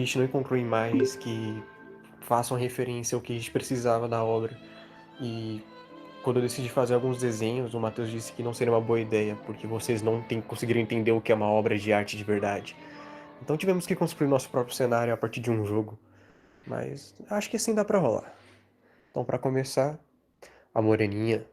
a gente não encontrou imagens que façam referência ao que a gente precisava da obra. E quando eu decidi fazer alguns desenhos, o Matheus disse que não seria uma boa ideia, porque vocês não conseguiram entender o que é uma obra de arte de verdade. Então tivemos que construir nosso próprio cenário a partir de um jogo. Mas acho que assim dá pra rolar. Então, pra começar, a Moreninha.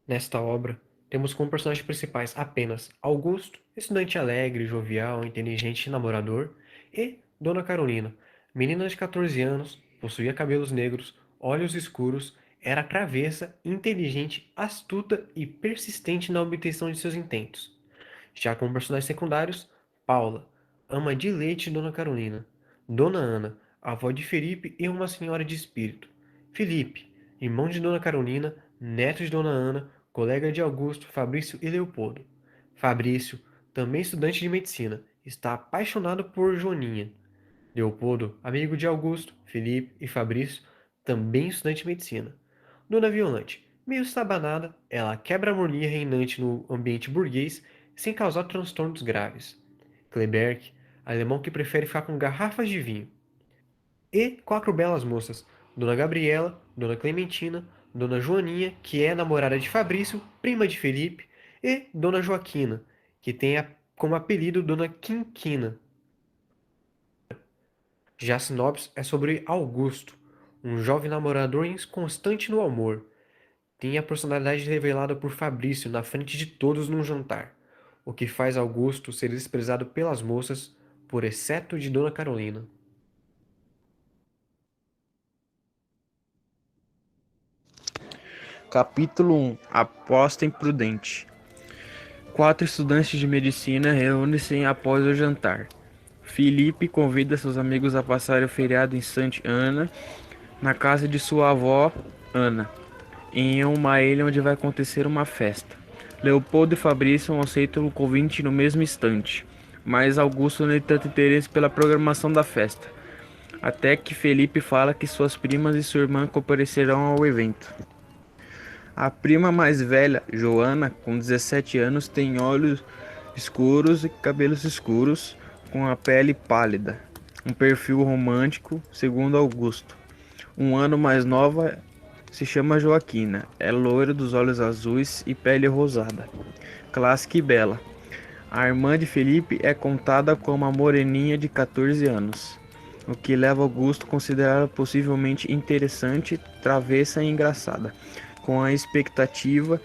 Nesta obra, temos como personagens principais apenas Augusto, estudante alegre, jovial, inteligente e namorador, e Dona Carolina, menina de 14 anos, possuía cabelos negros, olhos escuros, era travessa, inteligente, astuta e persistente na obtenção de seus intentos. Já como personagens secundários, Paula, ama de leite de Dona Carolina, Dona Ana, avó de Felipe e uma senhora de espírito, Felipe, irmão de Dona Carolina, neto de Dona Ana, colega de Augusto, Fabrício e Leopoldo. Fabrício, também estudante de medicina, está apaixonado por Joaninha. Leopoldo, amigo de Augusto, Felipe e Fabrício, também estudante de medicina. Dona Violante, meio estabanada, ela quebra a harmonia reinante no ambiente burguês sem causar transtornos graves. Kleberg, alemão que prefere ficar com garrafas de vinho. E quatro belas moças, Dona Gabriela, Dona Clementina, Dona Joaninha, que é namorada de Fabrício, prima de Felipe, e Dona Joaquina, que tem como apelido Dona Quinquina. Já a sinopse é sobre Augusto, um jovem namorador inconstante no amor. Tem a personalidade revelada por Fabrício na frente de todos num jantar, o que faz Augusto ser desprezado pelas moças, por exceto de Dona Carolina. Capítulo 1. Aposta imprudente. Quatro estudantes de medicina reúnem-se após o jantar. Felipe convida seus amigos a passar o feriado em Santa Ana, na casa de sua avó, Ana, em uma ilha onde vai acontecer uma festa. Leopoldo e Fabrício aceitam o convite no mesmo instante, mas Augusto não tem tanto interesse pela programação da festa, até que Felipe fala que suas primas e sua irmã comparecerão ao evento. A prima mais velha, Joana, com 17 anos, tem olhos escuros e cabelos escuros, com a pele pálida, um perfil romântico, segundo Augusto. Um ano mais nova, se chama Joaquina, é loira dos olhos azuis e pele rosada, clássica e bela. A irmã de Felipe é contada como uma moreninha de 14 anos, o que leva Augusto a considerá-la possivelmente interessante, travessa e engraçada, com a expectativa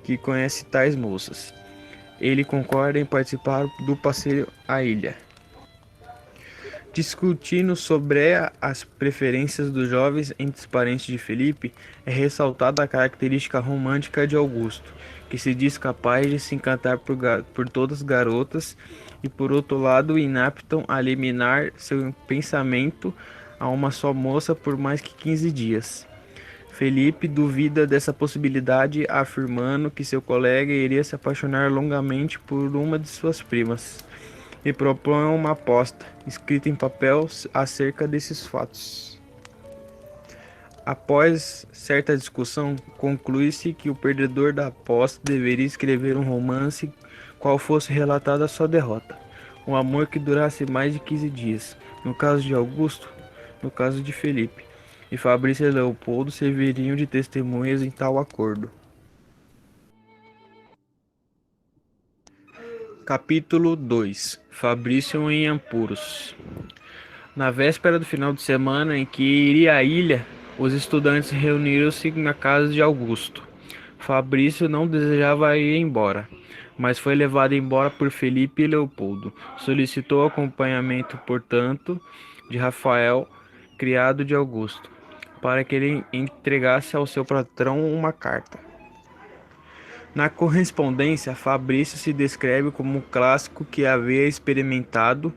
que conhece tais moças. Ele concorda em participar do passeio à ilha. Discutindo sobre as preferências dos jovens entre os parentes de Felipe, é ressaltada a característica romântica de Augusto, que se diz capaz de se encantar por todas as garotas e, por outro lado, inapto a liminar seu pensamento a uma só moça por mais que 15 dias. Felipe duvida dessa possibilidade, afirmando que seu colega iria se apaixonar longamente por uma de suas primas, e propõe uma aposta, escrita em papel, acerca desses fatos. Após certa discussão, conclui-se que o perdedor da aposta deveria escrever um romance qual fosse relatada a sua derrota, um amor que durasse mais de 15 dias, no caso de Augusto, no caso de Felipe, e Fabrício e Leopoldo serviriam de testemunhas em tal acordo. Capítulo 2. Fabrício em apuros. Na véspera do final de semana em que iria à ilha, os estudantes reuniram-se na casa de Augusto. Fabrício não desejava ir embora, mas foi levado embora por Felipe e Leopoldo. Solicitou acompanhamento, portanto, de Rafael, criado de Augusto, para que ele entregasse ao seu patrão uma carta. Na correspondência, Fabrício se descreve como um clássico que havia experimentado,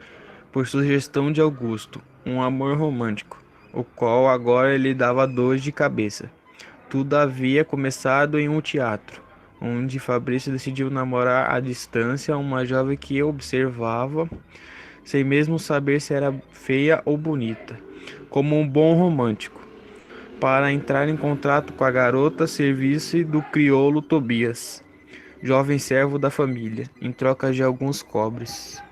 por sugestão de Augusto, um amor romântico, o qual agora lhe dava dores de cabeça. Tudo havia começado em um teatro, onde Fabrício decidiu namorar à distância uma jovem que observava, sem mesmo saber se era feia ou bonita, como um bom romântico. Para entrar em contato com a garota, serviço do crioulo Tobias, jovem servo da família, em troca de alguns cobres.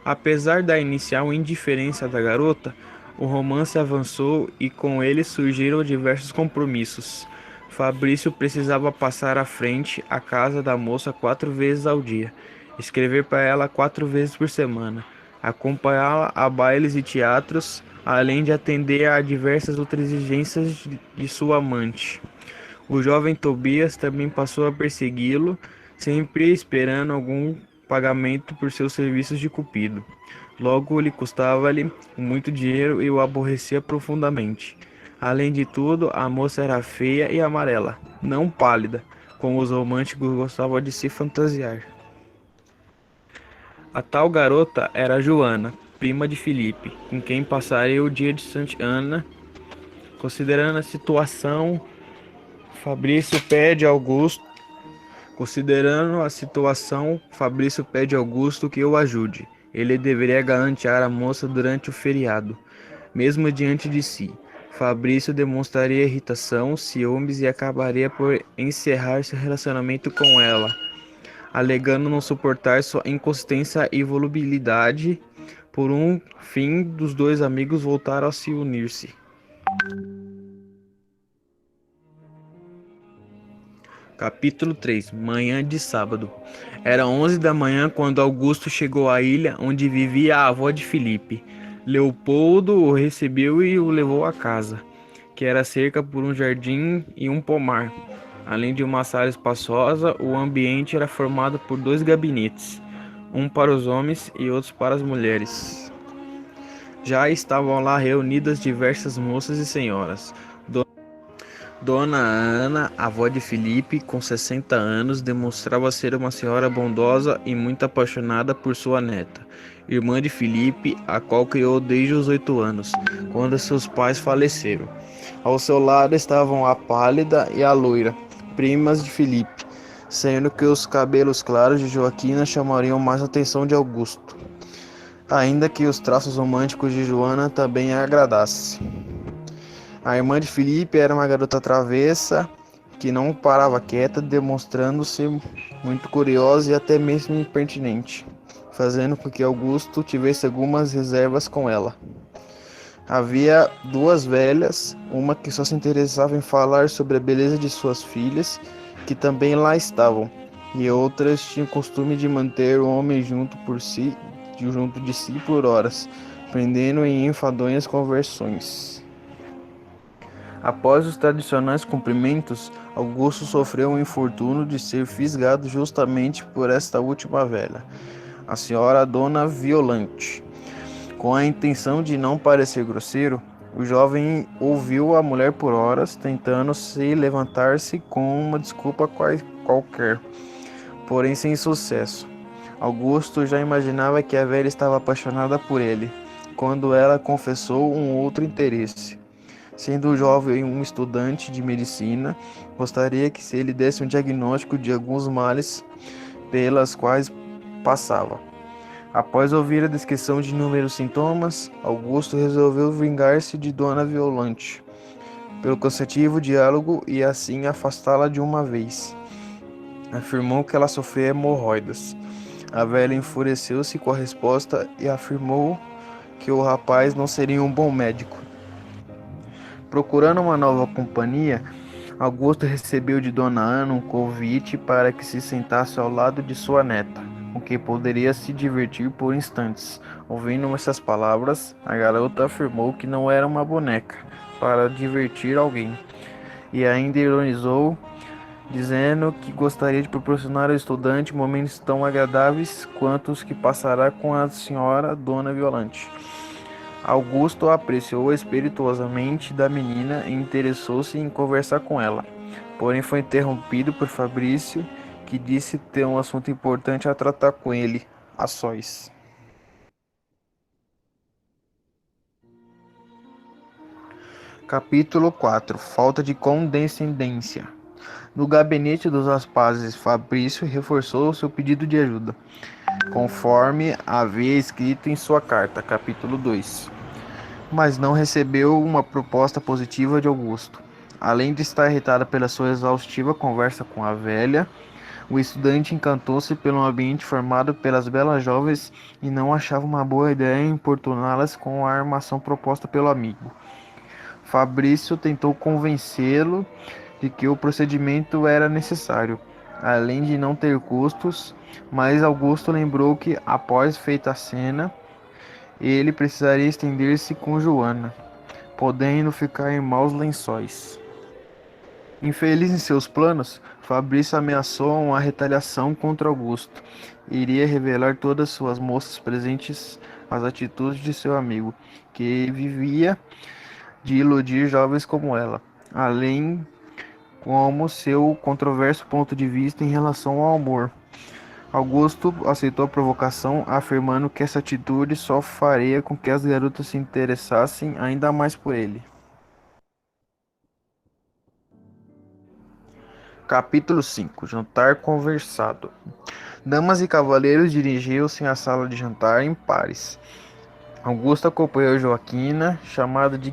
Apesar da inicial indiferença da garota, o romance avançou e com ele surgiram diversos compromissos. Fabrício precisava passar à frente à casa da moça 4 vezes ao dia, escrever para ela 4 vezes por semana, acompanhá-la a bailes e teatros, além de atender a diversas outras exigências de sua amante. O jovem Tobias também passou a persegui-lo, sempre esperando algum pagamento por seus serviços de cupido. Logo, lhe custava-lhe muito dinheiro e o aborrecia profundamente. Além de tudo, a moça era feia e amarela, não pálida, como os românticos gostavam de se fantasiar. A tal garota era Joana, prima de Filipe, com quem passaria o dia de Santa Ana. Considerando a situação, Fabrício pede a Augusto Considerando a situação, Fabrício pede a Augusto que o ajude. Ele deveria garantir a moça durante o feriado, mesmo diante de si. Fabrício demonstraria irritação, ciúmes e acabaria por encerrar seu relacionamento com ela, alegando não suportar sua inconsistência e volubilidade. Por um fim, dos dois amigos voltaram a se unir-se. Capítulo 3. Manhã de sábado. Era 11 da manhã quando Augusto chegou à ilha onde vivia a avó de Filipe. Leopoldo o recebeu e o levou à casa, que era cerca por um jardim e um pomar. Além de uma sala espaçosa, o ambiente era formado por 2 gabinetes, um para os homens e outro para as mulheres. Já estavam lá reunidas diversas moças e senhoras. Dona Ana, avó de Filipe, com 60 anos, demonstrava ser uma senhora bondosa e muito apaixonada por sua neta, irmã de Filipe, a qual criou desde os 8 anos, quando seus pais faleceram. Ao seu lado estavam a pálida e a loira, primas de Filipe, sendo que os cabelos claros de Joaquina chamariam mais a atenção de Augusto, ainda que os traços românticos de Joana também a agradassem. A irmã de Filipe era uma garota travessa que não parava quieta, demonstrando-se muito curiosa e até mesmo impertinente, fazendo com que Augusto tivesse algumas reservas com ela. Havia 2 velhas, uma que só se interessava em falar sobre a beleza de suas filhas, que também lá estavam, e outras tinham o costume de manter o homem junto de si por horas, prendendo em enfadonhas conversões. Após os tradicionais cumprimentos, Augusto sofreu um infortúnio de ser fisgado justamente por esta última velha, a senhora Dona Violante. Com a intenção de não parecer grosseiro, o jovem ouviu a mulher por horas, tentando se levantar-se com uma desculpa qualquer, porém sem sucesso. Augusto já imaginava que a velha estava apaixonada por ele, quando ela confessou um outro interesse. Sendo o jovem um estudante de medicina, gostaria que se ele desse um diagnóstico de alguns males pelas quais passava. Após ouvir a descrição de inúmeros sintomas, Augusto resolveu vingar-se de Dona Violante pelo cansativo diálogo e assim afastá-la de uma vez. Afirmou que ela sofria hemorroidas. A velha enfureceu-se com a resposta e afirmou que o rapaz não seria um bom médico. Procurando uma nova companhia, Augusto recebeu de Dona Ana um convite para que se sentasse ao lado de sua neta, com quem poderia se divertir por instantes. Ouvindo essas palavras, a garota afirmou que não era uma boneca para divertir alguém, e ainda ironizou, dizendo que gostaria de proporcionar ao estudante momentos tão agradáveis quanto os que passará com a senhora Dona Violante. Augusto apreciou espirituosamente da menina e interessou-se em conversar com ela, porém foi interrompido por Fabrício, que disse ter um assunto importante a tratar com ele, a sós. Capítulo 4. Falta de condescendência. No gabinete dos rapazes, Fabrício reforçou seu pedido de ajuda, conforme havia escrito em sua carta, capítulo 2. Mas não recebeu uma proposta positiva de Augusto. Além de estar irritada pela sua exaustiva conversa com a velha, O estudante encantou-se pelo ambiente formado pelas belas jovens e não achava uma boa ideia importuná-las com a armação proposta pelo amigo. Fabrício tentou convencê-lo de que o procedimento era necessário, além de não ter custos, mas Augusto lembrou que, após feita a cena, ele precisaria estender-se com Joana, podendo ficar em maus lençóis. Infeliz em seus planos, Fabrício ameaçou uma retaliação contra Augusto. Iria revelar todas suas moças presentes as atitudes de seu amigo, que vivia de iludir jovens como ela, além como seu controverso ponto de vista em relação ao amor. Augusto aceitou a provocação, afirmando que essa atitude só faria com que as garotas se interessassem ainda mais por ele. Capítulo 5. Jantar conversado. Damas e cavaleiros dirigiam-se à sala de jantar em pares. Augusto acompanhou Joaquina, chamada de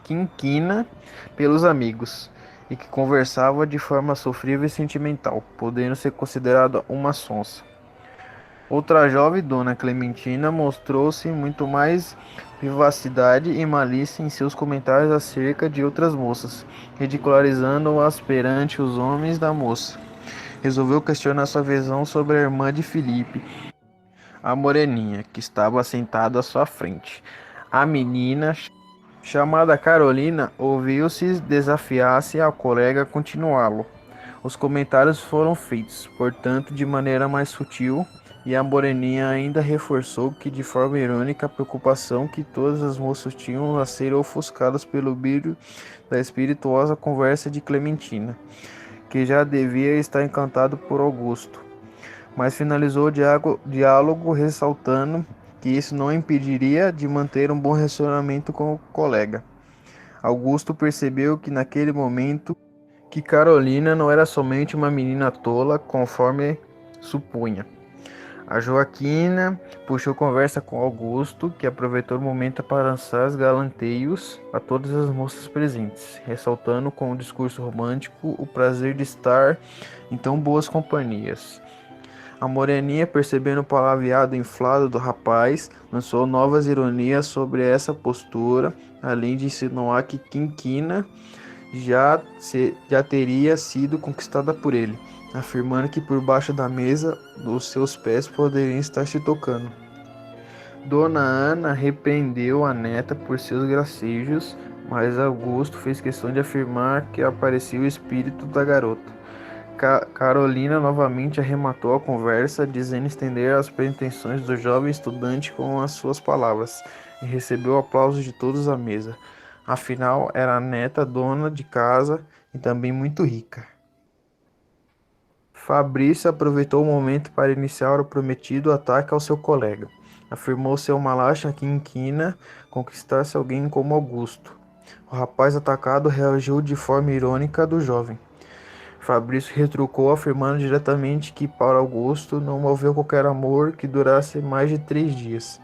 Quinquina pelos amigos, e que conversava de forma sofrível e sentimental, podendo ser considerada uma sonsa. Outra jovem, Dona Clementina, mostrou-se muito mais vivacidade e malícia em seus comentários acerca de outras moças, ridicularizando-as perante os homens da moça. Resolveu questionar sua visão sobre a irmã de Felipe, a moreninha, que estava sentada à sua frente. A menina, chamada Carolina, ouviu-se desafiar-se ao colega a continuá-lo. Os comentários foram feitos, portanto, de maneira mais sutil, e a moreninha ainda reforçou que, de forma irônica, a preocupação que todas as moças tinham a ser ofuscadas pelo brilho da espirituosa conversa de Clementina, que já devia estar encantado por Augusto, mas finalizou o diálogo ressaltando que isso não impediria de manter um bom relacionamento com o colega. Augusto percebeu que naquele momento que Carolina não era somente uma menina tola, conforme supunha. A Joaquina puxou conversa com Augusto, que aproveitou o momento para lançar galanteios a todas as moças presentes, ressaltando com um discurso romântico o prazer de estar em tão boas companhias. A moreninha, percebendo o palavreado inflado do rapaz, lançou novas ironias sobre essa postura, além de insinuar que Quinquina já teria sido conquistada por ele, afirmando que por baixo da mesa os seus pés poderiam estar se tocando. Dona Ana repreendeu a neta por seus gracejos, mas Augusto fez questão de afirmar que aparecia o espírito da garota. Carolina novamente arrematou a conversa, dizendo estender as pretensões do jovem estudante com as suas palavras, e recebeu aplausos de todos à mesa. Afinal, era a neta dona de casa e também muito rica. Fabrício aproveitou o momento para iniciar o prometido ataque ao seu colega. Afirmou ser uma laxa quinquina conquistasse alguém como Augusto. O rapaz atacado reagiu de forma irônica do jovem. Fabrício retrucou, afirmando diretamente que para Augusto não moveu qualquer amor que durasse mais de 3 dias.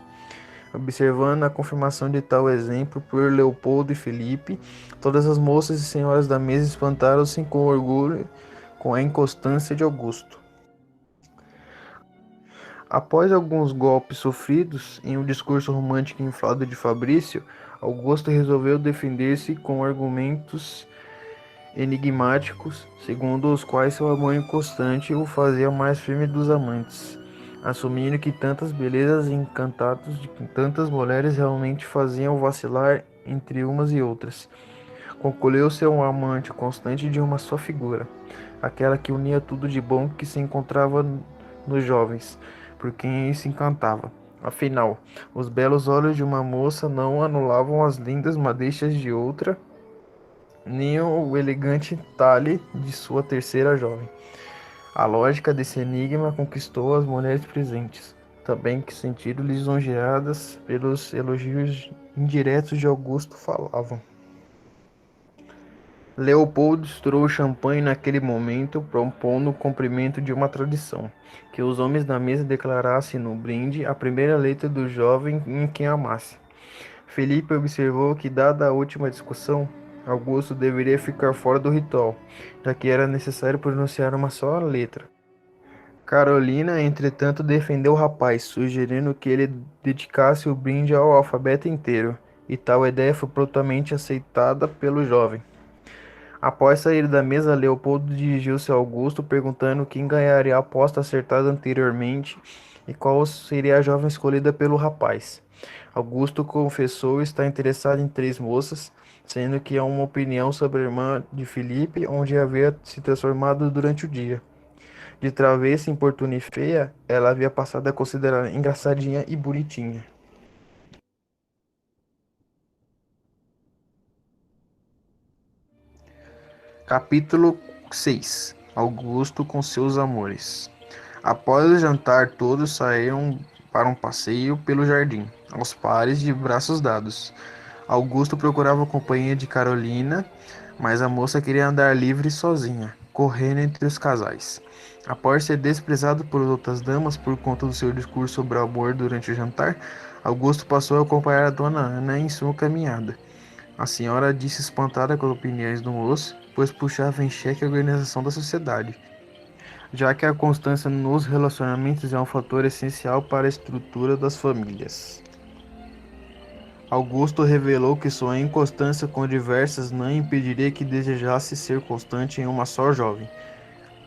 Observando a confirmação de tal exemplo por Leopoldo e Felipe, todas as moças e senhoras da mesa espantaram-se com orgulho com a inconstância de Augusto. Após alguns golpes sofridos em um discurso romântico inflado de Fabrício, Augusto resolveu defender-se com argumentos enigmáticos, segundo os quais seu amor inconstante o fazia mais firme dos amantes, assumindo que tantas belezas e encantados de tantas mulheres realmente faziam vacilar entre umas e outras. Concluiu ser um amante constante de uma só figura, aquela que unia tudo de bom que se encontrava nos jovens, por quem ele se encantava. Afinal, os belos olhos de uma moça não anulavam as lindas madeixas de outra, nem o elegante talhe de sua terceira jovem. A lógica desse enigma conquistou as mulheres presentes, também que sentiram lisonjeadas pelos elogios indiretos de Augusto falavam. Leopoldo estourou o champanhe naquele momento, propondo o cumprimento de uma tradição, que os homens da mesa declarassem no brinde a primeira letra do jovem em quem amasse. Felipe observou que, dada a última discussão, Augusto deveria ficar fora do ritual, já que era necessário pronunciar uma só letra. Carolina, entretanto, defendeu o rapaz, sugerindo que ele dedicasse o brinde ao alfabeto inteiro, e tal ideia foi prontamente aceitada pelo jovem. Após sair da mesa, Leopoldo dirigiu-se a Augusto, perguntando quem ganharia a aposta acertada anteriormente e qual seria a jovem escolhida pelo rapaz. Augusto confessou estar interessado em três moças, sendo que há uma opinião sobre a irmã de Filipe, onde havia se transformado durante o dia. De travessa, importuna e feia, ela havia passado a considerar engraçadinha e bonitinha. Capítulo 6. Augusto com seus amores. Após o jantar, todos saíram para um passeio pelo jardim, aos pares de braços dados. Augusto procurava a companhia de Carolina, mas a moça queria andar livre sozinha, correndo entre os casais. Após ser desprezado por outras damas por conta do seu discurso sobre o amor durante o jantar, Augusto passou a acompanhar a dona Ana em sua caminhada. A senhora disse espantada com as opiniões do moço, pois puxava em xeque a organização da sociedade, já que a constância nos relacionamentos é um fator essencial para a estrutura das famílias. Augusto revelou que sua inconstância com diversas não impediria que desejasse ser constante em uma só jovem,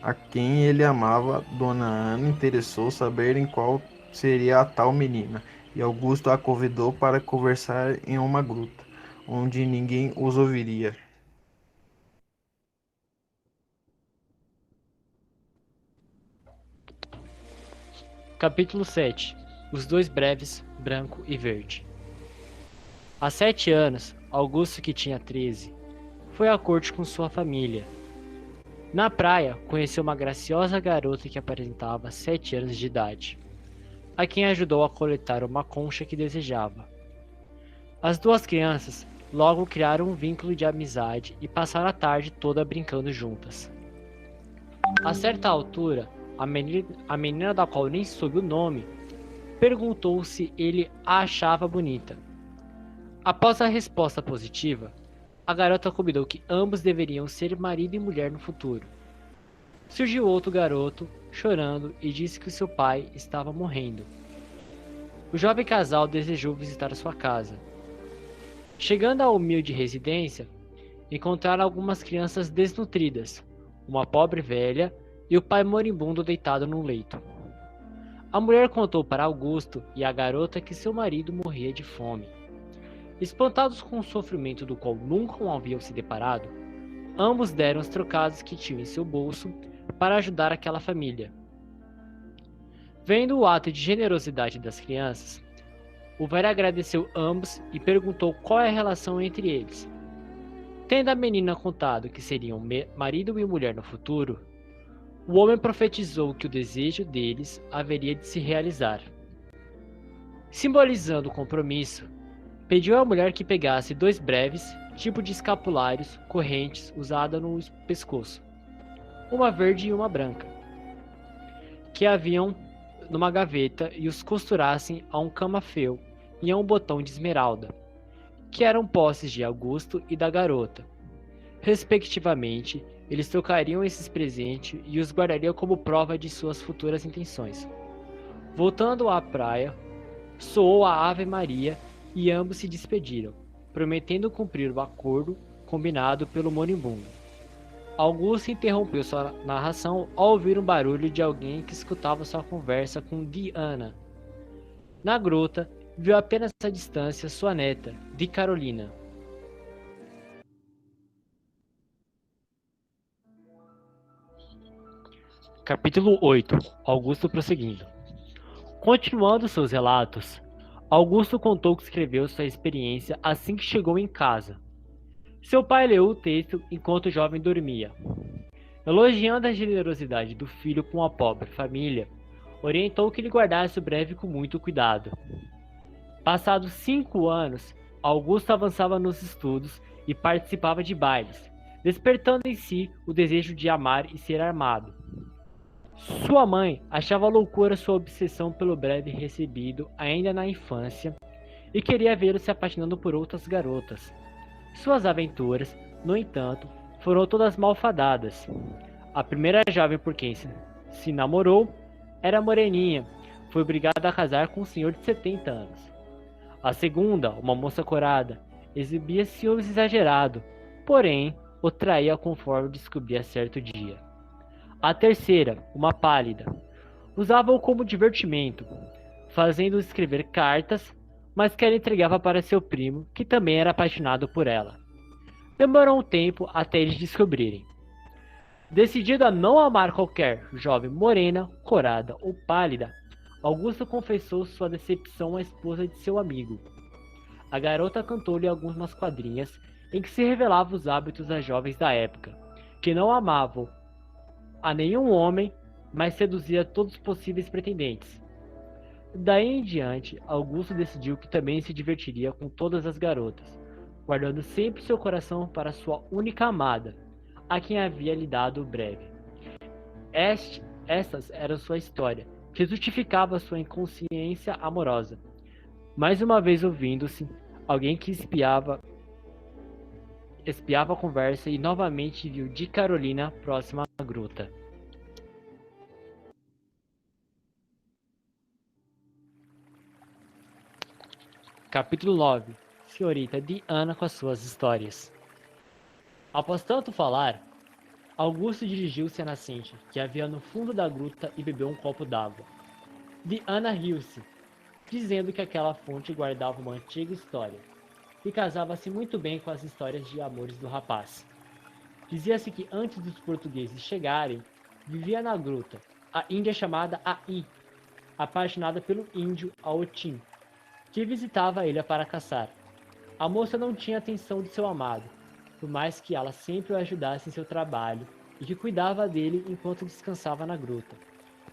a quem ele amava. Dona Ana interessou saber em qual seria a tal menina, e Augusto a convidou para conversar em uma gruta, onde ninguém os ouviria. Capítulo 7. Os dois breves, branco e verde. Há 7 anos, Augusto, que tinha 13, foi à corte com sua família. Na praia, conheceu uma graciosa garota que aparentava 7 anos de idade, a quem ajudou a coletar uma concha que desejava. As duas crianças logo criaram um vínculo de amizade e passaram a tarde toda brincando juntas. A certa altura, a menina da qual nem soube o nome, perguntou se ele a achava bonita. Após a resposta positiva, a garota combinou que ambos deveriam ser marido e mulher no futuro. Surgiu outro garoto, chorando, e disse que seu pai estava morrendo. O jovem casal desejou visitar sua casa. Chegando à humilde residência, encontraram algumas crianças desnutridas, uma pobre velha e o pai moribundo deitado num leito. A mulher contou para Augusto e a garota que seu marido morria de fome. Espantados com o sofrimento do qual nunca haviam se deparado, ambos deram os trocados que tinham em seu bolso para ajudar aquela família. Vendo o ato de generosidade das crianças, o velho agradeceu ambos e perguntou qual é a relação entre eles. Tendo a menina contado que seriam marido e mulher no futuro, o homem profetizou que o desejo deles haveria de se realizar. Simbolizando o compromisso, pediu à mulher que pegasse 2 breves, tipo de escapulários, correntes usada no pescoço, uma verde e uma branca, que haviam numa gaveta, e os costurassem a um camafeu e a um botão de esmeralda, que eram posses de Augusto e da garota. Respectivamente, eles trocariam esses presentes e os guardariam como prova de suas futuras intenções. Voltando à praia, soou a Ave Maria e ambos se despediram, prometendo cumprir o acordo combinado pelo moribundo. Augusto interrompeu sua narração ao ouvir um barulho de alguém que escutava sua conversa com Diana. Na gruta, viu apenas à distância sua neta, de Carolina. Capítulo 8. Augusto prosseguindo. Continuando seus relatos, Augusto contou que escreveu sua experiência assim que chegou em casa. Seu pai leu o texto enquanto o jovem dormia. Elogiando a generosidade do filho com a pobre família, orientou que ele guardasse o breve com muito cuidado. Passados 5 anos, Augusto avançava nos estudos e participava de bailes, despertando em si o desejo de amar e ser amado. Sua mãe achava loucura sua obsessão pelo breve recebido ainda na infância e queria vê-lo se apaixonando por outras garotas. Suas aventuras, no entanto, foram todas malfadadas. A primeira jovem por quem se namorou era moreninha, foi obrigada a casar com um senhor de 70 anos. A segunda, uma moça corada, exibia ciúmes exagerado, porém o traía conforme descobria certo dia. A terceira, uma pálida, usava-o como divertimento, fazendo-o escrever cartas, mas que ela entregava para seu primo, que também era apaixonado por ela. Demorou um tempo até eles descobrirem. Decidido a não amar qualquer jovem morena, corada ou pálida, Augusto confessou sua decepção à esposa de seu amigo. A garota cantou-lhe algumas quadrinhas em que se revelavam os hábitos das jovens da época, que não amavam a nenhum homem, mas seduzia todos os possíveis pretendentes. Daí em diante, Augusto decidiu que também se divertiria com todas as garotas, guardando sempre seu coração para sua única amada, a quem havia lhe dado o breve. Essas eram sua história, que justificava sua inconsciência amorosa. Mais uma vez ouvindo-se, alguém que espiava a conversa e novamente viu de Carolina próxima à gruta. Capítulo 9. Senhorita Diana com as suas histórias. Após tanto falar, Augusto dirigiu-se à nascente, que havia no fundo da gruta, e bebeu um copo d'água. Diana riu-se, dizendo que aquela fonte guardava uma antiga história, e casava-se muito bem com as histórias de amores do rapaz. Dizia-se que antes dos portugueses chegarem, vivia na gruta a índia chamada Ai, apaixonada pelo índio Aotim, que visitava a ilha para caçar. A moça não tinha atenção de seu amado, por mais que ela sempre o ajudasse em seu trabalho e que cuidava dele enquanto descansava na gruta.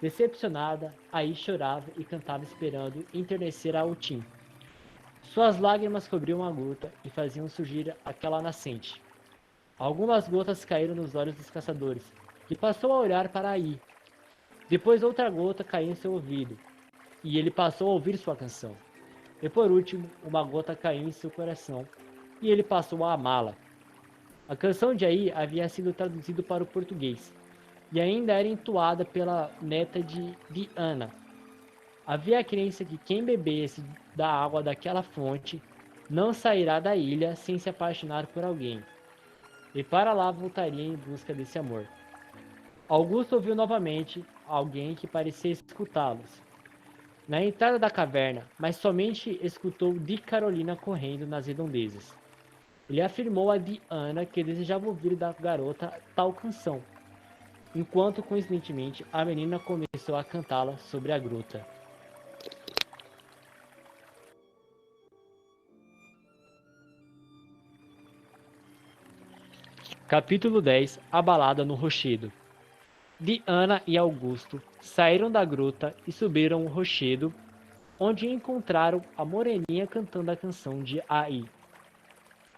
Decepcionada, Ai chorava e cantava esperando enternecer a Aotim. Suas lágrimas cobriam a gruta e faziam surgir aquela nascente. Algumas gotas caíram nos olhos dos caçadores, e passou a olhar para Ai. Depois outra gota caiu em seu ouvido, e ele passou a ouvir sua canção. E por último, uma gota caiu em seu coração, e ele passou a amá-la. A canção de Ai havia sido traduzida para o português, e ainda era entoada pela neta de Diana. Havia a crença que quem bebesse da água daquela fonte não sairá da ilha sem se apaixonar por alguém, e para lá voltaria em busca desse amor. Augusto ouviu novamente alguém que parecia escutá-los na entrada da caverna, mas somente escutou de Carolina correndo nas redondezas. Ele afirmou a Diana que desejava ouvir da garota tal canção, enquanto coincidentemente a menina começou a cantá-la sobre a gruta. Capítulo 10. A balada no rochedo. Diana e Augusto saíram da gruta e subiram o rochedo, onde encontraram a moreninha cantando a canção de Ai.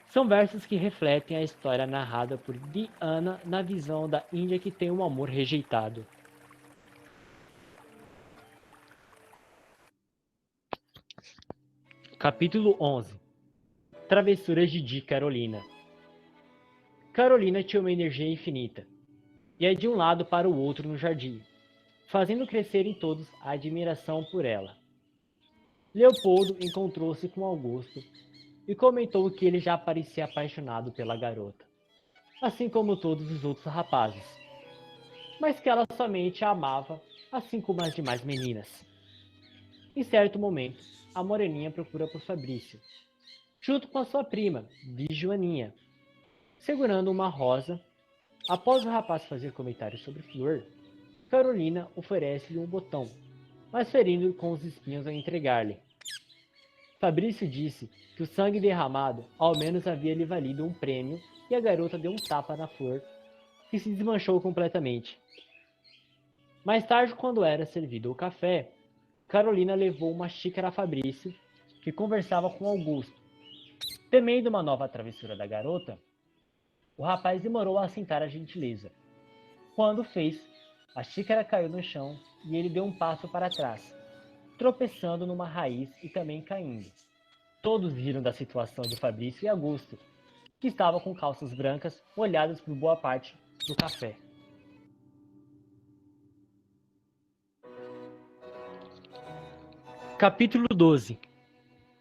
São versos que refletem a história narrada por Diana na visão da Índia que tem um amor rejeitado. Capítulo 11. Travessuras de Carolina. Carolina tinha uma energia infinita, ia de um lado para o outro no jardim, fazendo crescer em todos a admiração por ela. Leopoldo encontrou-se com Augusto e comentou que ele já parecia apaixonado pela garota, assim como todos os outros rapazes, mas que ela somente a amava, assim como as demais meninas. Em certo momento, a moreninha procura por Fabrício, junto com a sua prima, Joaninha, segurando uma rosa. Após o rapaz fazer comentários sobre flor, Carolina oferece-lhe um botão, mas ferindo-o com os espinhos ao entregar-lhe. Fabrício disse que o sangue derramado ao menos havia lhe valido um prêmio, e a garota deu um tapa na flor, que se desmanchou completamente. Mais tarde, quando era servido o café, Carolina levou uma xícara a Fabrício, que conversava com Augusto. Temendo uma nova travessura da garota, o rapaz demorou a aceitar a gentileza. Quando fez, a xícara caiu no chão e ele deu um passo para trás, tropeçando numa raiz e também caindo. Todos riram da situação de Fabrício e Augusto, que estavam com calças brancas molhadas por boa parte do café. Capítulo 12.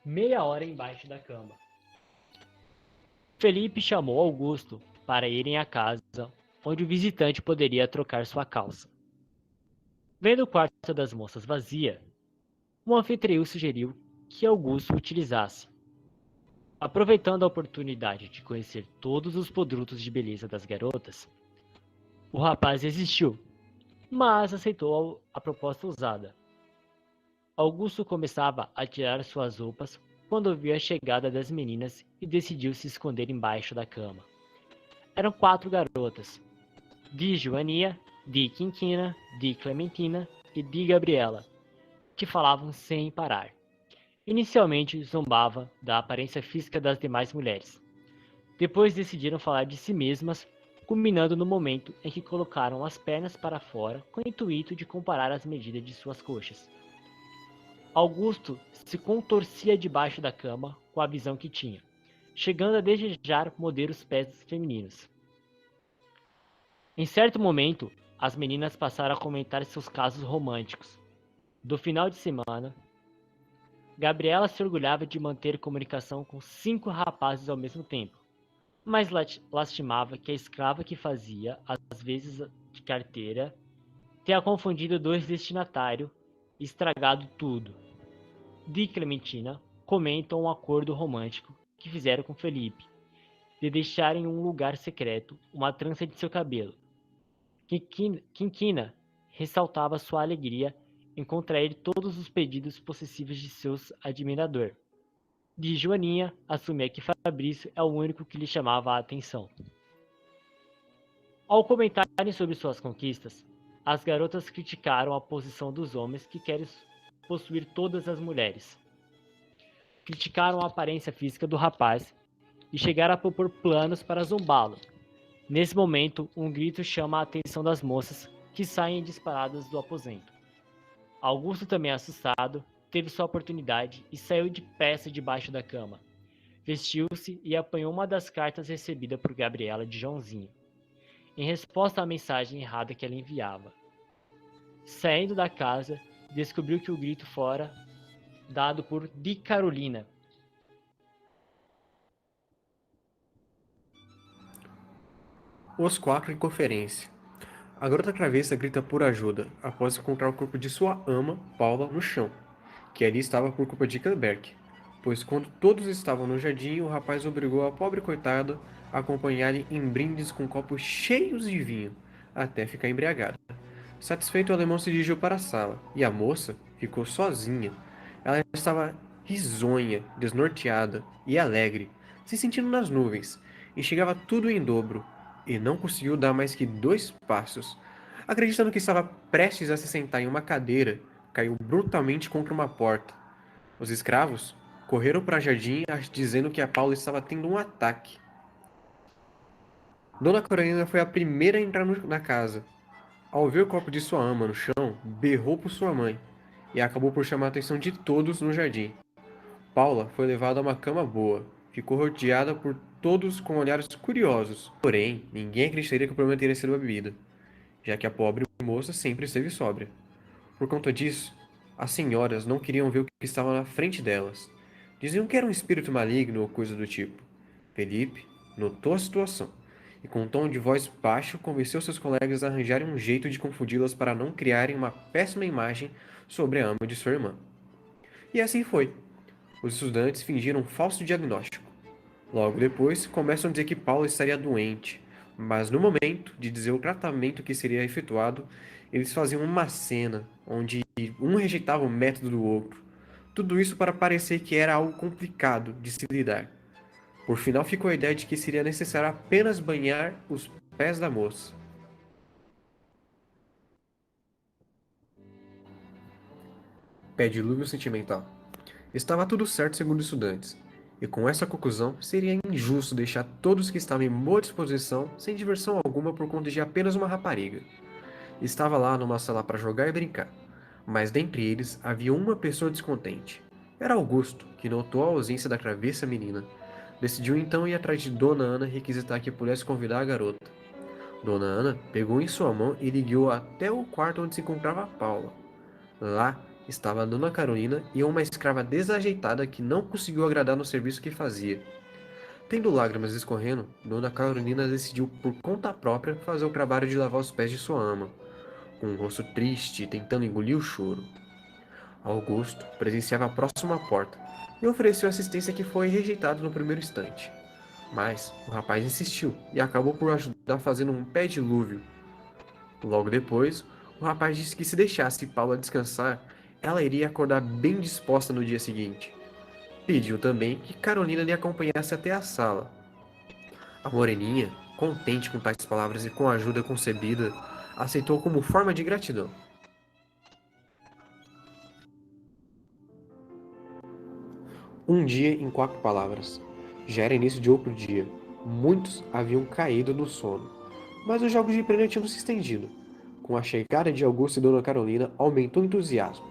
Meia hora embaixo da cama. Felipe chamou Augusto para irem à casa onde o visitante poderia trocar sua calça. Vendo o quarto das moças vazia, um anfitrião sugeriu que Augusto utilizasse. Aproveitando a oportunidade de conhecer todos os produtos de beleza das garotas, o rapaz resistiu, mas aceitou a proposta ousada. Augusto começava a tirar suas roupas quando viu a chegada das meninas e decidiu se esconder embaixo da cama. Eram 4 garotas: Di Joaninha, Di Quinquina, Di Clementina e Di Gabriela, que falavam sem parar. Inicialmente zombava da aparência física das demais mulheres. Depois decidiram falar de si mesmas, culminando no momento em que colocaram as pernas para fora com o intuito de comparar as medidas de suas coxas. Augusto se contorcia debaixo da cama com a visão que tinha, chegando a desejar morder os pés femininos. Em certo momento, as meninas passaram a comentar seus casos românticos. Do final de semana, Gabriela se orgulhava de manter comunicação com 5 rapazes ao mesmo tempo, mas lastimava que a escrava que fazia, às vezes de carteira, tenha confundido 2 destinatários e estragado tudo. Di e Clementina comentam um acordo romântico que fizeram com Felipe, de deixar em um lugar secreto uma trança de seu cabelo. Quinquina ressaltava sua alegria em contrair todos os pedidos possessivos de seus admiradores. Di Joaninha assumia que Fabrício é o único que lhe chamava a atenção. Ao comentarem sobre suas conquistas, as garotas criticaram a posição dos homens que querem possuir todas as mulheres. Criticaram a aparência física do rapaz e chegaram a propor planos para zombá-lo. Nesse momento, um grito chama a atenção das moças, que saem disparadas do aposento. Augusto, também assustado, teve sua oportunidade e saiu depressa debaixo da cama. Vestiu-se e apanhou uma das cartas recebida por Gabriela de Joãozinho, em resposta à mensagem errada que ela enviava. Saindo da casa, descobriu que o grito fora dado por Di Carolina. Os 4 em conferência. A garota travessa grita por ajuda após encontrar o corpo de sua ama, Paula, no chão, que ali estava por culpa de Kilberg, pois quando todos estavam no jardim, o rapaz obrigou a pobre coitada a acompanhar-lhe em brindes com copos cheios de vinho, até ficar embriagada. Satisfeito, o alemão se dirigiu para a sala, e a moça ficou sozinha. Ela estava risonha, desnorteada e alegre, se sentindo nas nuvens, e chegava tudo em dobro, e não conseguiu dar mais que 2 passos. Acreditando que estava prestes a se sentar em uma cadeira, caiu brutalmente contra uma porta. Os escravos correram para o jardim dizendo que a Paula estava tendo um ataque. Dona Carolina foi a primeira a entrar na casa. Ao ver o corpo de sua ama no chão, berrou por sua mãe, e acabou por chamar a atenção de todos no jardim. Paula foi levada a uma cama boa, ficou rodeada por todos com olhares curiosos. Porém, ninguém acreditaria que o problema teria sido a bebida, já que a pobre moça sempre esteve sóbria. Por conta disso, as senhoras não queriam ver o que estava na frente delas. Diziam que era um espírito maligno ou coisa do tipo. Felipe notou a situação e, com um tom de voz baixo, convenceu seus colegas a arranjarem um jeito de confundi-las para não criarem uma péssima imagem sobre a ama de sua irmã. E assim foi. Os estudantes fingiram um falso diagnóstico. Logo depois, começam a dizer que Paulo estaria doente, mas no momento de dizer o tratamento que seria efetuado, eles faziam uma cena onde um rejeitava o método do outro. Tudo isso para parecer que era algo complicado de se lidar. Por final, ficou a ideia de que seria necessário apenas banhar os pés da moça. Pé-dilúvio sentimental. Estava tudo certo segundo os estudantes, e com essa conclusão seria injusto deixar todos que estavam em boa disposição sem diversão alguma por conta de apenas uma rapariga. Estava lá numa sala para jogar e brincar, mas dentre eles havia uma pessoa descontente. Era Augusto, que notou a ausência da travessa menina. Decidiu então ir atrás de Dona Ana requisitar que pudesse convidar a garota. Dona Ana pegou em sua mão e lhe guiou até o quarto onde se encontrava Paula. Lá estava a Dona Carolina e uma escrava desajeitada que não conseguiu agradar no serviço que fazia. Tendo lágrimas escorrendo, Dona Carolina decidiu por conta própria fazer o trabalho de lavar os pés de sua ama, com um rosto triste e tentando engolir o choro. Augusto presenciava a próxima porta e ofereceu assistência que foi rejeitada no primeiro instante. Mas o rapaz insistiu e acabou por ajudar fazendo um pé dilúvio. Logo depois, o rapaz disse que se deixasse Paula descansar, ela iria acordar bem disposta no dia seguinte. Pediu também que Carolina lhe acompanhasse até a sala. A moreninha, contente com tais palavras e com a ajuda concebida, aceitou como forma de gratidão. Um dia em 4 palavras. Já era início de outro dia. Muitos haviam caído no sono, mas os jogos de prêmio tinham se estendido. Com a chegada de Augusto e Dona Carolina, aumentou o entusiasmo.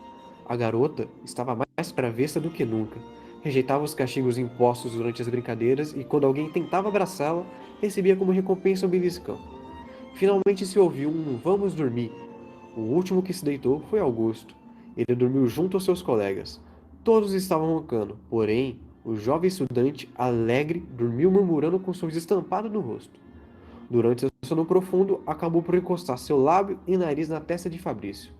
A garota estava mais travessa do que nunca. Rejeitava os castigos impostos durante as brincadeiras e, quando alguém tentava abraçá-la, recebia como recompensa um beliscão. Finalmente se ouviu um "vamos dormir". O último que se deitou foi Augusto. Ele dormiu junto aos seus colegas. Todos estavam roncando, porém, o jovem estudante, alegre, dormiu murmurando com um sorriso estampado no rosto. Durante seu sono profundo, acabou por encostar seu lábio e nariz na testa de Fabrício,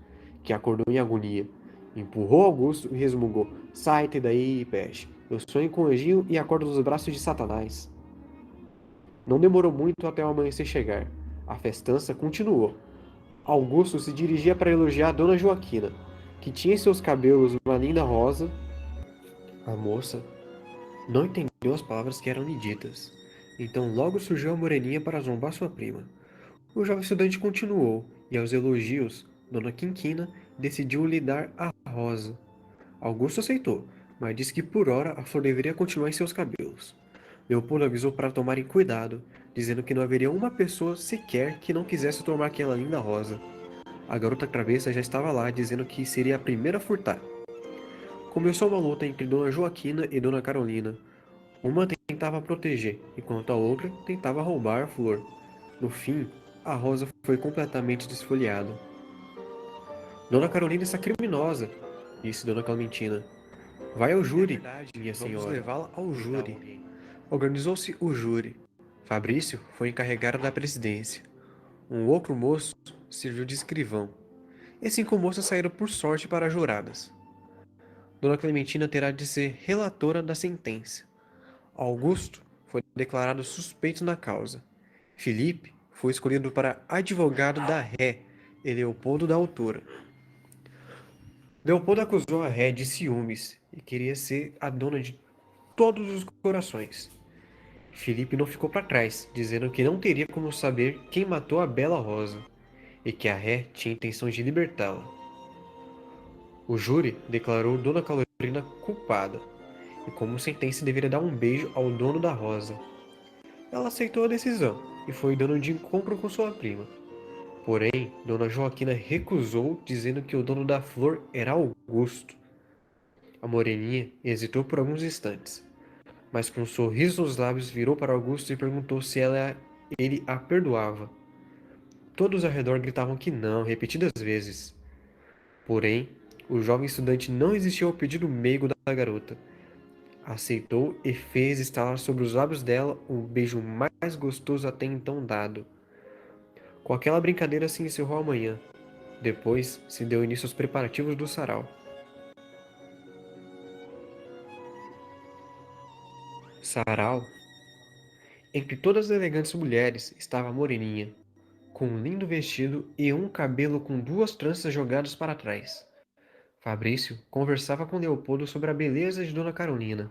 que acordou em agonia. Empurrou Augusto e resmungou: "Sai-te daí, peste. Eu sonho com o anjinho e acordo nos braços de Satanás." Não demorou muito até o amanhecer chegar. A festança continuou. Augusto se dirigia para elogiar a Dona Joaquina, que tinha em seus cabelos uma linda rosa. A moça não entendeu as palavras que eram lhe ditas. Então logo surgiu a moreninha para zombar sua prima. O jovem estudante continuou, e aos elogios, Dona Quinquina decidiu lhe dar a rosa. Augusto aceitou, mas disse que por hora a flor deveria continuar em seus cabelos. Leopoldo avisou para tomarem cuidado, dizendo que não haveria uma pessoa sequer que não quisesse tomar aquela linda rosa. A garota travessa já estava lá, dizendo que seria a primeira a furtar. Começou uma luta entre Dona Joaquina e Dona Carolina. Uma tentava proteger, enquanto a outra tentava roubar a flor. No fim, a rosa foi completamente desfolhada. Dona Carolina está criminosa, disse Dona Clementina. Vai ao júri, minha senhora. Vamos levá-la ao júri. Organizou-se o júri. Fabrício foi encarregado da presidência. Um outro moço serviu de escrivão. E 5 moças saíram por sorte para as juradas. Dona Clementina terá de ser relatora da sentença. Augusto foi declarado suspeito na causa. Felipe foi escolhido para advogado da ré e Leopoldo da autora. Leopoldo acusou a ré de ciúmes e queria ser a dona de todos os corações. Felipe não ficou para trás, dizendo que não teria como saber quem matou a bela Rosa e que a ré tinha intenção de libertá-la. O júri declarou Dona Carolina culpada e, como sentença, deveria dar um beijo ao dono da rosa. Ela aceitou a decisão e foi dando de encontro com sua prima. Porém, Dona Joaquina recusou, dizendo que o dono da flor era Augusto. A moreninha hesitou por alguns instantes, mas com um sorriso nos lábios virou para Augusto e perguntou se ele a perdoava. Todos ao redor gritavam que não, repetidas vezes. Porém, o jovem estudante não resistiu ao pedido meigo da garota. Aceitou e fez estalar sobre os lábios dela o beijo mais gostoso até então dado. Com aquela brincadeira se encerrou a manhã. Depois se deu início aos preparativos do sarau. Sarau. Entre todas as elegantes mulheres estava a moreninha, com um lindo vestido e um cabelo com 2 tranças jogadas para trás. Fabrício conversava com Leopoldo sobre a beleza de Dona Carolina,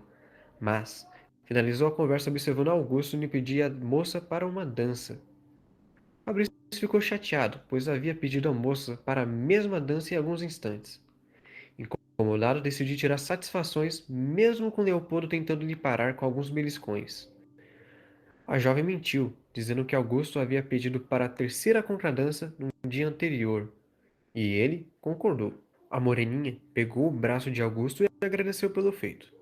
mas finalizou a conversa observando Augusto e pedir a moça para uma dança. Fabrício ficou chateado, pois havia pedido a moça para a mesma dança em alguns instantes. Incomodado, decidiu tirar satisfações, mesmo com Leopoldo tentando lhe parar com alguns beliscões. A jovem mentiu, dizendo que Augusto havia pedido para a terceira contradança no dia anterior, e ele concordou. A moreninha pegou o braço de Augusto e agradeceu pelo feito,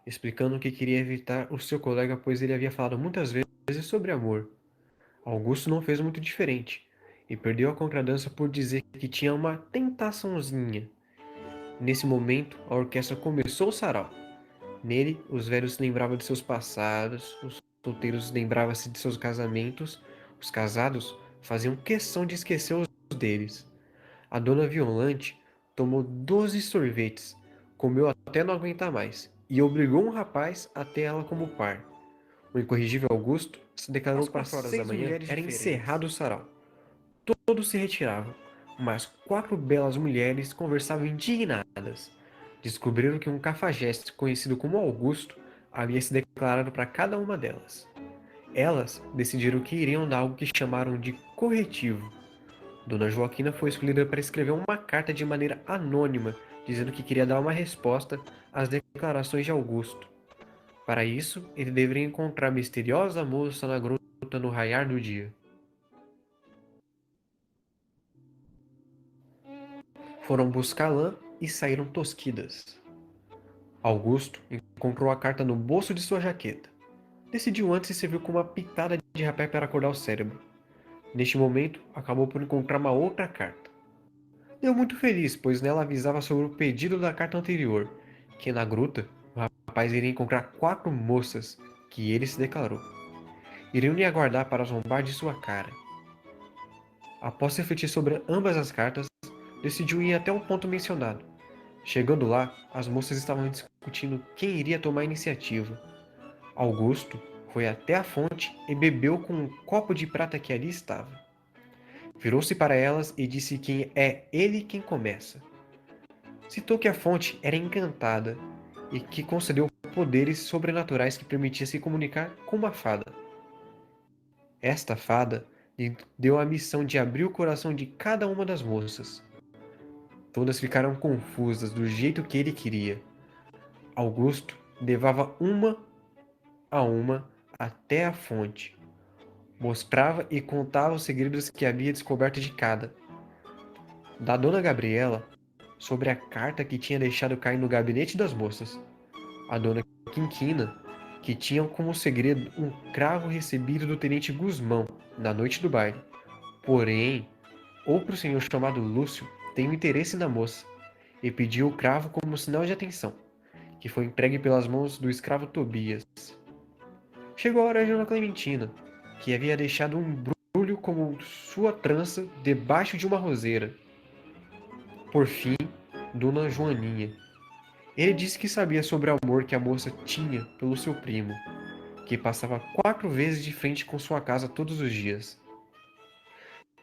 explicando que queria evitar o seu colega, pois ele havia falado muitas vezes sobre amor. Augusto não fez muito diferente, e perdeu a contradança por dizer que tinha uma tentaçãozinha. Nesse momento, a orquestra começou o sarau. Nele, os velhos se lembravam de seus passados, os solteiros lembravam-se de seus casamentos, os casados faziam questão de esquecer os deles. A dona Violante tomou 12 sorvetes, comeu até não aguentar mais, e obrigou um rapaz a ter ela como par. O incorrigível Augusto se declarou para 6 da manhã, era encerrado o sarau. Todos se retiravam, mas 4 belas mulheres conversavam indignadas. Descobriram que um cafajeste conhecido como Augusto havia se declarado para cada uma delas. Elas decidiram que iriam dar algo que chamaram de corretivo. Dona Joaquina foi escolhida para escrever uma carta de maneira anônima, dizendo que queria dar uma resposta às declarações de Augusto. Para isso, ele deveria encontrar a misteriosa moça na gruta no raiar do dia. Foram buscá-la e saíram tosquidas. Augusto encontrou a carta no bolso de sua jaqueta. Decidiu antes e serviu com uma pitada de rapé para acordar o cérebro. Neste momento, acabou por encontrar uma outra carta. Deu muito feliz, pois nela avisava sobre o pedido da carta anterior, que na gruta o rapaz iria encontrar 4 moças, que ele se declarou. Iriam lhe aguardar para zombar de sua cara. Após refletir sobre ambas as cartas, decidiu ir até o ponto mencionado. Chegando lá, as moças estavam discutindo quem iria tomar a iniciativa. Augusto foi até a fonte e bebeu com um copo de prata que ali estava. Virou-se para elas e disse que é ele quem começa. Citou que a fonte era encantada e que concedeu poderes sobrenaturais que permitia se comunicar com uma fada. Esta fada lhe deu a missão de abrir o coração de cada uma das moças. Todas ficaram confusas do jeito que ele queria. Augusto levava uma a uma até a fonte. Mostrava e contava os segredos que havia descoberto de cada. Da dona Gabriela, sobre a carta que tinha deixado cair no gabinete das moças. A dona Quinquina, que tinha como segredo um cravo recebido do tenente Guzmão na noite do baile. Porém, outro senhor chamado Lúcio tem um interesse na moça e pediu o cravo como sinal de atenção, que foi entregue pelas mãos do escravo Tobias. Chegou a hora de Dona Clementina, que havia deixado um embrulho como sua trança debaixo de uma roseira. Por fim, Dona Joaninha. Ele disse que sabia sobre o amor que a moça tinha pelo seu primo, que passava 4 vezes de frente com sua casa todos os dias.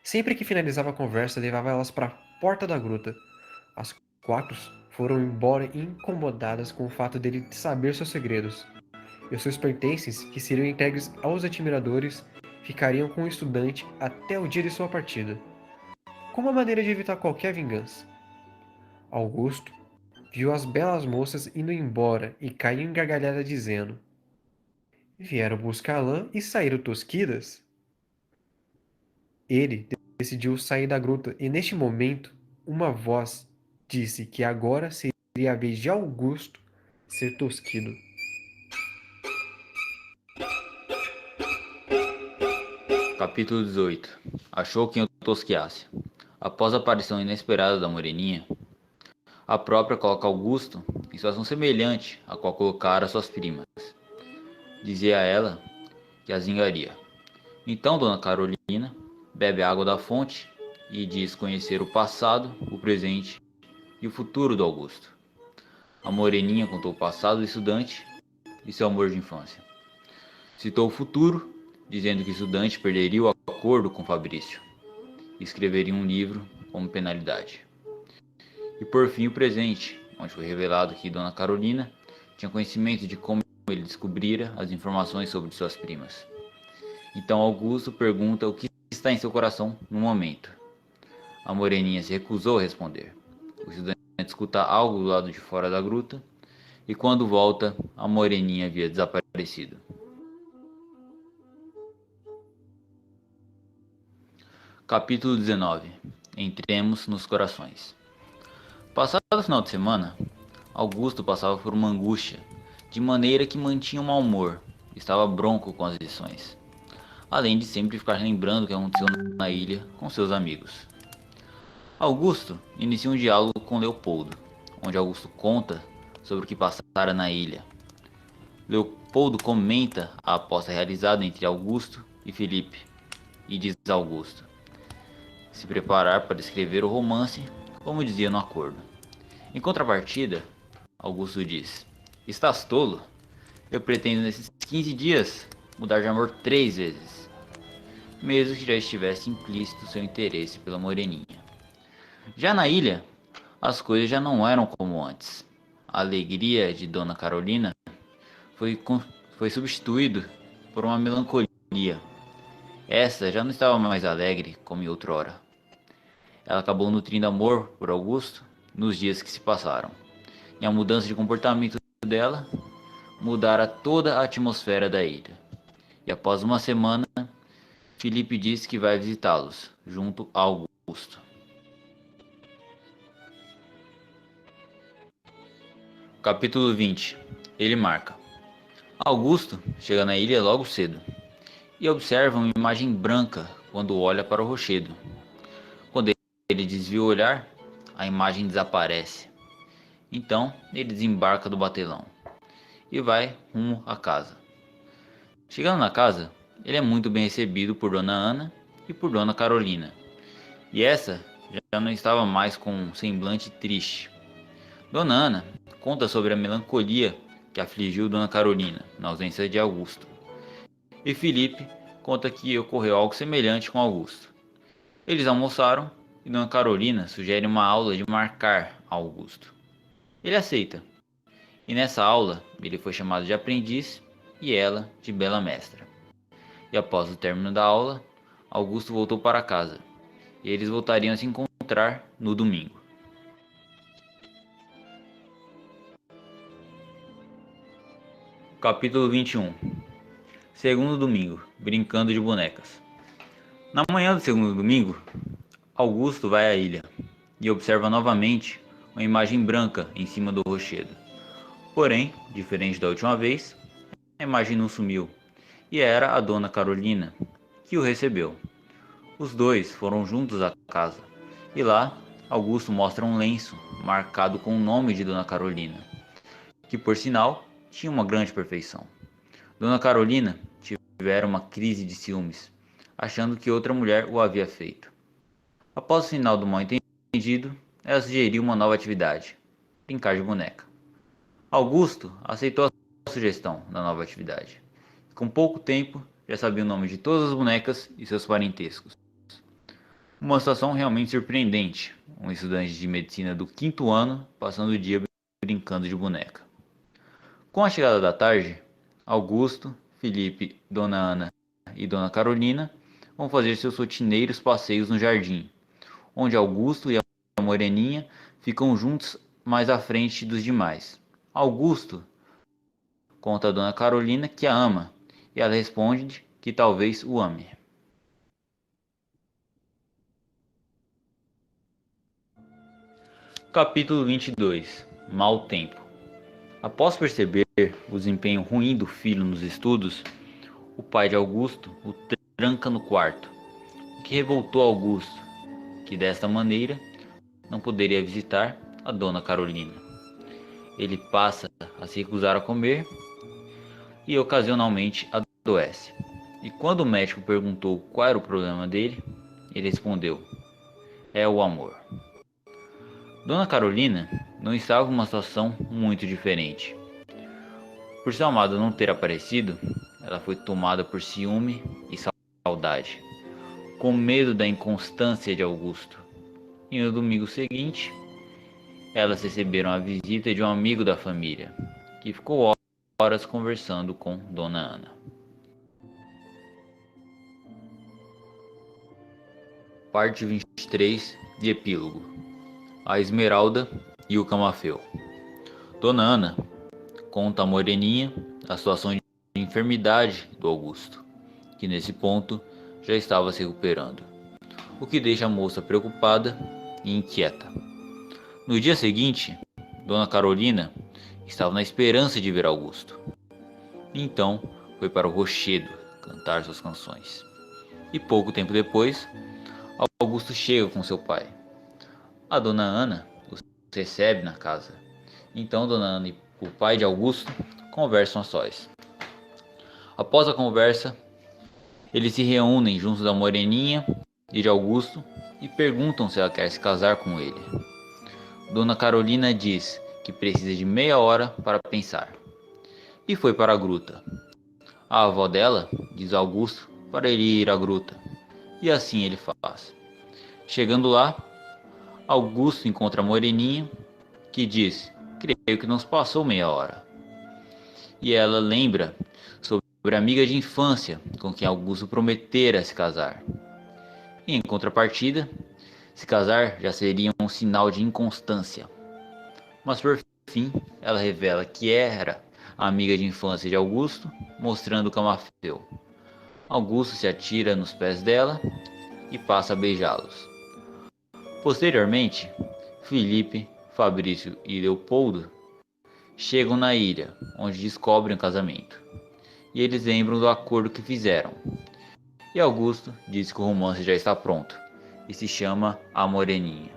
Sempre que finalizava a conversa, levava elas para a porta da gruta. As 4 foram embora incomodadas com o fato dele saber seus segredos. E os seus pertences, que seriam entregues aos admiradores, ficariam com o estudante até o dia de sua partida, como uma maneira de evitar qualquer vingança. Augusto viu as belas moças indo embora e caiu em gargalhada dizendo: vieram buscar-lã e saíram tosquidas? Ele decidiu sair da gruta e neste momento uma voz disse que agora seria a vez de Augusto ser tosquido. Capítulo 18. Achou quem o tosquiasse. Após a aparição inesperada da moreninha, a própria coloca Augusto em situação semelhante à qual colocara suas primas. Dizia a ela que a zingaria. Então Dona Carolina bebe a água da fonte e diz conhecer o passado, o presente e o futuro do Augusto. A moreninha contou o passado do estudante e seu amor de infância. Citou o futuro, dizendo que o estudante perderia o acordo com Fabrício e escreveria um livro como penalidade. E por fim o presente, onde foi revelado que Dona Carolina tinha conhecimento de como ele descobrira as informações sobre suas primas. Então Augusto pergunta o que está em seu coração no momento. A moreninha se recusou a responder. O estudante escuta algo do lado de fora da gruta e quando volta, a moreninha havia desaparecido. Capítulo 19. Entremos nos corações. Passado o final de semana, Augusto passava por uma angústia, de maneira que mantinha um mau humor, estava bronco com as lições, além de sempre ficar lembrando o que aconteceu na ilha com seus amigos. Augusto inicia um diálogo com Leopoldo, onde Augusto conta sobre o que passara na ilha. Leopoldo comenta a aposta realizada entre Augusto e Filipe e diz a Augusto se preparar para escrever o romance como dizia no acordo. Em contrapartida, Augusto diz: "Estás tolo? Eu pretendo nesses 15 dias mudar de amor 3 vezes, mesmo que já estivesse implícito seu interesse pela moreninha." Já na ilha, as coisas já não eram como antes. A alegria de Dona Carolina foi substituído por uma melancolia. Essa já não estava mais alegre como em outrora. Ela acabou nutrindo amor por Augusto nos dias que se passaram. E a mudança de comportamento dela mudara toda a atmosfera da ilha. E após uma semana, Filipe diz que vai visitá-los, junto a Augusto. Capítulo 20. Ele marca. Augusto chega na ilha logo cedo e observa uma imagem branca quando olha para o rochedo. Quando ele desvia o olhar, a imagem desaparece. Então ele desembarca do batelão e vai rumo à casa. Chegando na casa, ele é muito bem recebido por Dona Ana e por Dona Carolina. E essa já não estava mais com um semblante triste. Dona Ana conta sobre a melancolia que afligiu Dona Carolina na ausência de Augusto. E Filipe conta que ocorreu algo semelhante com Augusto. Eles almoçaram e Dona Carolina sugere uma aula de marcar a Augusto. Ele aceita. E nessa aula ele foi chamado de aprendiz e ela de bela mestra. E após o término da aula, Augusto voltou para casa e eles voltariam a se encontrar no domingo. Capítulo 21. Segundo domingo, brincando de bonecas. Na manhã do segundo domingo, Augusto vai à ilha e observa novamente uma imagem branca em cima do rochedo. Porém, diferente da última vez, a imagem não sumiu e era a Dona Carolina que o recebeu. Os dois foram juntos à casa e lá Augusto mostra um lenço marcado com o nome de Dona Carolina, que por sinal tinha uma grande perfeição. Dona Carolina tivera uma crise de ciúmes, achando que outra mulher o havia feito. Após o final do mal-entendido, ela sugeriu uma nova atividade: brincar de boneca. Augusto aceitou a sugestão da nova atividade. Com pouco tempo, já sabia o nome de todas as bonecas e seus parentescos. Uma situação realmente surpreendente, um estudante de medicina do 5º ano passando o dia brincando de boneca. Com a chegada da tarde, Augusto, Filipe, Dona Ana e Dona Carolina vão fazer seus rotineiros passeios no jardim, onde Augusto e a moreninha ficam juntos mais à frente dos demais. Augusto conta a Dona Carolina que a ama e ela responde que talvez o ame. Capítulo 22. Mau tempo. Após perceber o desempenho ruim do filho nos estudos, o pai de Augusto o tranca no quarto, o que revoltou Augusto, que desta maneira não poderia visitar a Dona Carolina. Ele passa a se recusar a comer e ocasionalmente adoece. E quando o médico perguntou qual era o problema dele, ele respondeu: "É o amor." Dona Carolina não estava em uma situação muito diferente. Por seu amado não ter aparecido, ela foi tomada por ciúme e saudade, com medo da inconstância de Augusto. E no domingo seguinte, elas receberam a visita de um amigo da família, que ficou horas conversando com Dona Ana. Parte 23 de Epílogo. A Esmeralda e o Camafeu. Dona Ana conta a moreninha a situação de enfermidade do Augusto, que nesse ponto já estava se recuperando, o que deixa a moça preocupada e inquieta. No dia seguinte, Dona Carolina estava na esperança de ver Augusto. Então foi para o rochedo cantar suas canções. E pouco tempo depois, Augusto chega com seu pai. A Dona Ana o recebe na casa. Então Dona Ana e o pai de Augusto conversam a sós. Após a conversa, eles se reúnem junto da Moreninha e de Augusto e perguntam se ela quer se casar com ele. Dona Carolina diz que precisa de meia hora para pensar e foi para a gruta. A avó dela diz a Augusto para ele ir à gruta e assim ele faz. Chegando lá, Augusto encontra a Moreninha que diz: creio que nos passou meia hora. E ela lembra sobre a amiga de infância com quem Augusto prometera se casar. E em contrapartida, se casar já seria um sinal de inconstância. Mas por fim, ela revela que era a amiga de infância de Augusto, mostrando o camafeu. Augusto se atira nos pés dela e passa a beijá-los. Posteriormente, Felipe, Fabrício e Leopoldo chegam na ilha, onde descobrem o casamento. E eles lembram do acordo que fizeram. E Augusto diz que o romance já está pronto e se chama A Moreninha.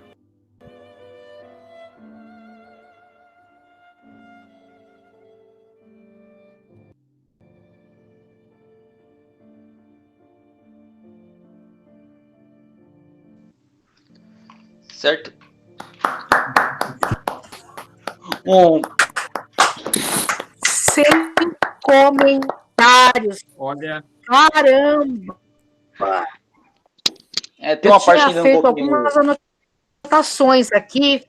Certo? Sem comentários. Olha, Caramba! tem Eu uma parte tinha ainda um feito pouquinho. algumas anotações aqui